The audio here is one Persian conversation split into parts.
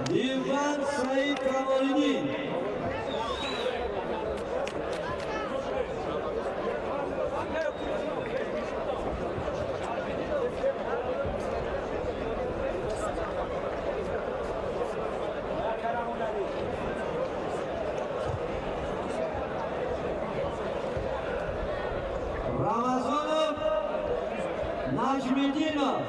دیوبند سعید کمالیدین. رمضانов Najmiddinov.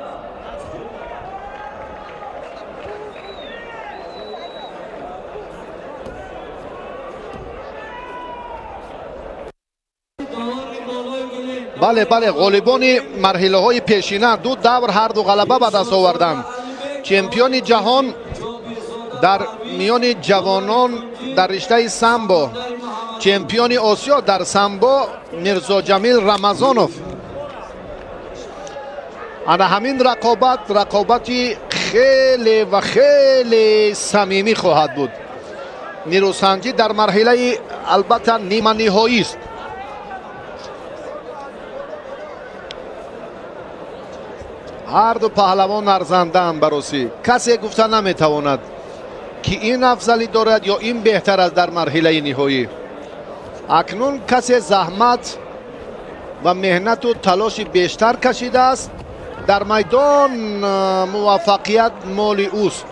بله غالبان مرحله های پیشینه دو دور هر دو غلبه به دست آوردند. چمپیون جهان در میان جوانان در رشته سامبو، چمپیون آسیا در سامبو میرزا جمیل رمضانوف. انا همین رقابتی خیلی و خیلی صمیمی خواهد بود. نیروسنجی در مرحله البته نیمه نهایی است. هر دو پهلوان ارزنده‌اند براسی. کسی گفته نمیتواند که این افضلی دارد یا این بهتر است در مرحله نهایی. اکنون کسی زحمت و مهنت و تلاش بیشتر کشیده است، در میدان موفقیت مال اوست.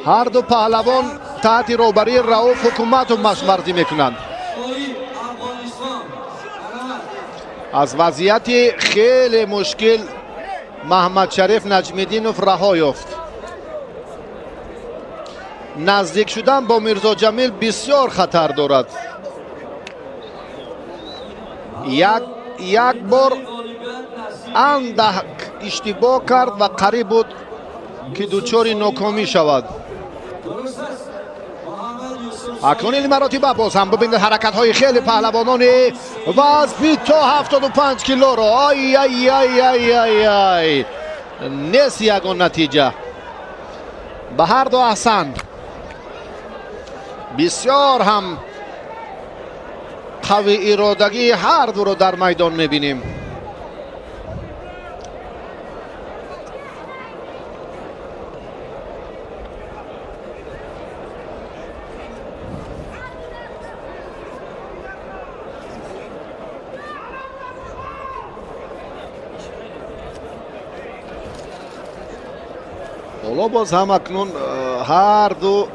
هر دو پهلوان تحت رهبری رؤوف حکومت و مشورتی میکنند. از وضعیت خیلی مشکل محمد شریف نجمیدینوف رها یافت. نزدیک شدن با میرزا جمیل بسیار خطر دارد. یک بار اندک اشتباه کرد و قریب بود که دچار ناکامی شود. اکنون این مراتب باز هم ببینید حرکت های خیلی پهلوانان وزنی تا 75 کیلو رو. آی آی آی آی آی آی نیست یگان نتیجه. به هر دو احسن. بسیار هم قوی ارادگی هر دو رو در میدان میبینیم. حالا باز هم اکنون هر دو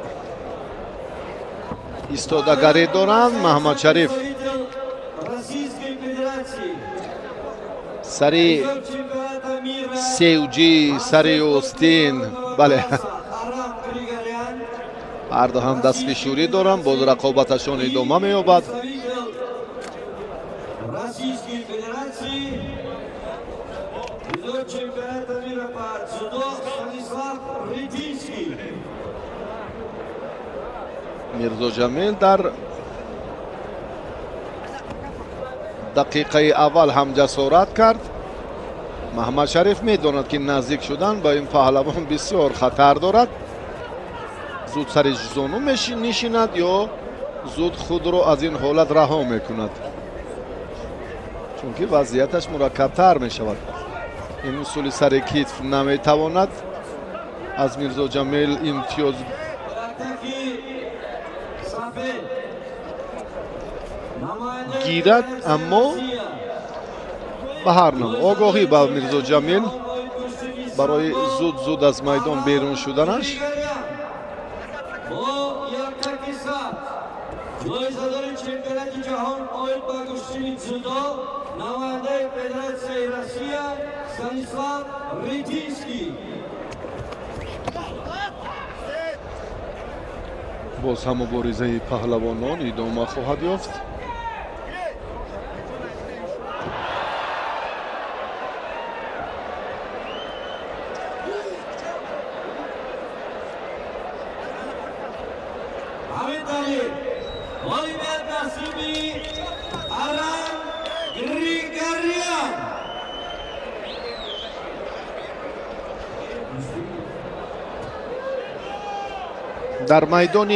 ایستادگری دارند. محمد شریف سری سیوجی، سری اوستین، بله هر دو هم دست فشوری دارند. باز رقابتشون ادامه می‌یابد. میرزا جمیل در دقیقه اول هم جسارت کرد. محمد شریف میداند که نزدیک شدن با این پهلوان بسیار خطر دارد. زود سر زانو نشیند یا زود خود رو از این حالت رها میکند، چون که وضعیتش مرکب‌تر می شود. این اصول سر کتف نمیتواند از میرزا جمیل امتیاز گیرد، اما به هر نوع آگاهی با میرزا جمیل برای زود از میدان بیرون شدنش. جایزه‌دار چمپیونات جهان اوید با کشتی جودو نماینده فدراسیون روسیه ستانیسلاو ریتینسکی. باز هم مبارزه پهلوانان ادامه خواهد یافت. در میدان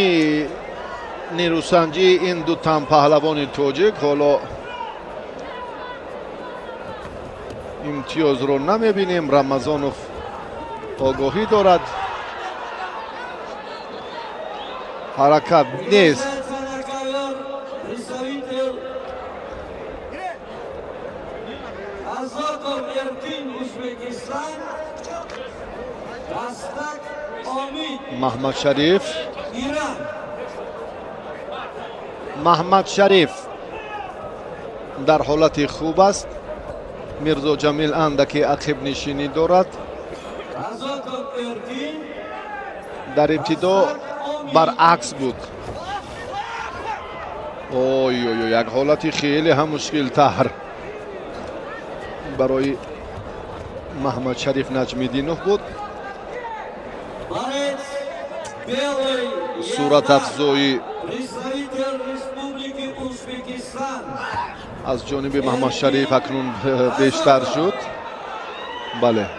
نیروسنجی این دو تن پهلوان تاجیک حالا امتیاز رو نمیبینیم. رمضانوف آگاهی دارد، حرکت نیست. محمد شریف، محمد شریف در حالت خوب است. میرزا جمیل اندکی عقب نشینی دارد. در ابتدا برعکس بود. اوی اوی یک حالتی خیلی هم مشکل تر برای محمد شریف نجمیدینوف بود. صورت افزایی از جانب محمد شریف اکنون بیشتر شد. بله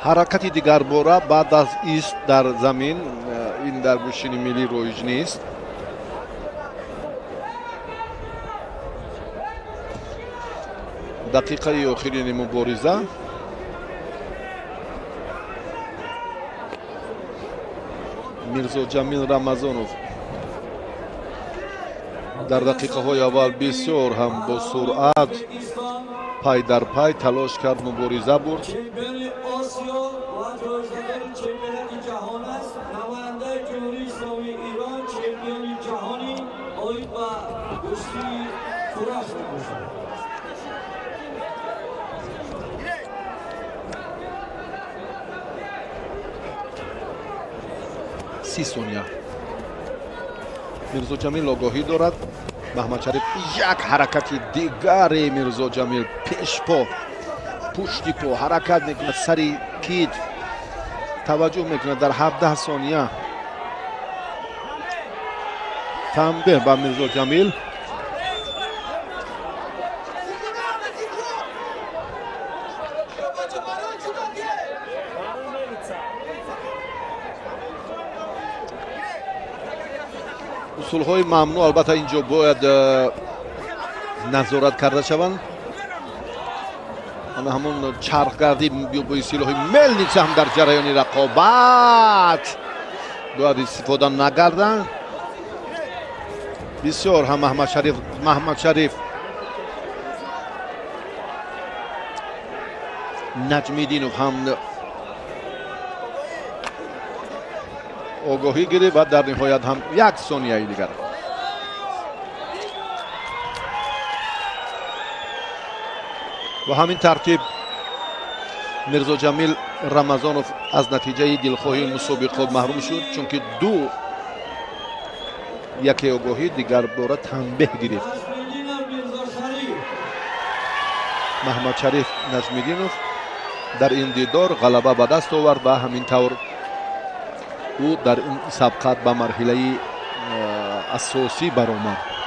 حرکت دیگر باره بعد از ایست در زمین این در گوشین ملی رویج نیست. دقیقه آخرین مبارزه میرزا جمیل رمضانوف در دقیقه های اول بسیار هم با سرعت پای در پای تلاش کرد، مبارزه برد. سی ثانیه. میرزا جمیل آگاهی دارد. محمد شریف یک حرکت دیگر. میرزا جمیل پیش پا، پشتی پا حرکت میکنه، سری کیف توجه میکنه. در 17 ثانیه تنبیه به میرزا جمیل. اصول های ممنوع البته اینجا باید نظارت کرده شوند. همون چرخگردی با سلاح ملنیچ هم در جریان رقابت باید استفاده نکردن. بسیار هم محمد شریف نجمیدینوف هم آگاهی گیری و در نهایت هم یک ثانیه دیگر. و همین ترتیب میرزا جمیل رمضانوف از نتیجه دلخواهی مسابقه محروم شد، چون که یکی آگاهی دیگر باره تنبیه گرفت. محمد شریف نجمیدینوف در این دیدار غلبه به دست آورد و همین طور او در این سبقت به مرحله اساسی برآمد.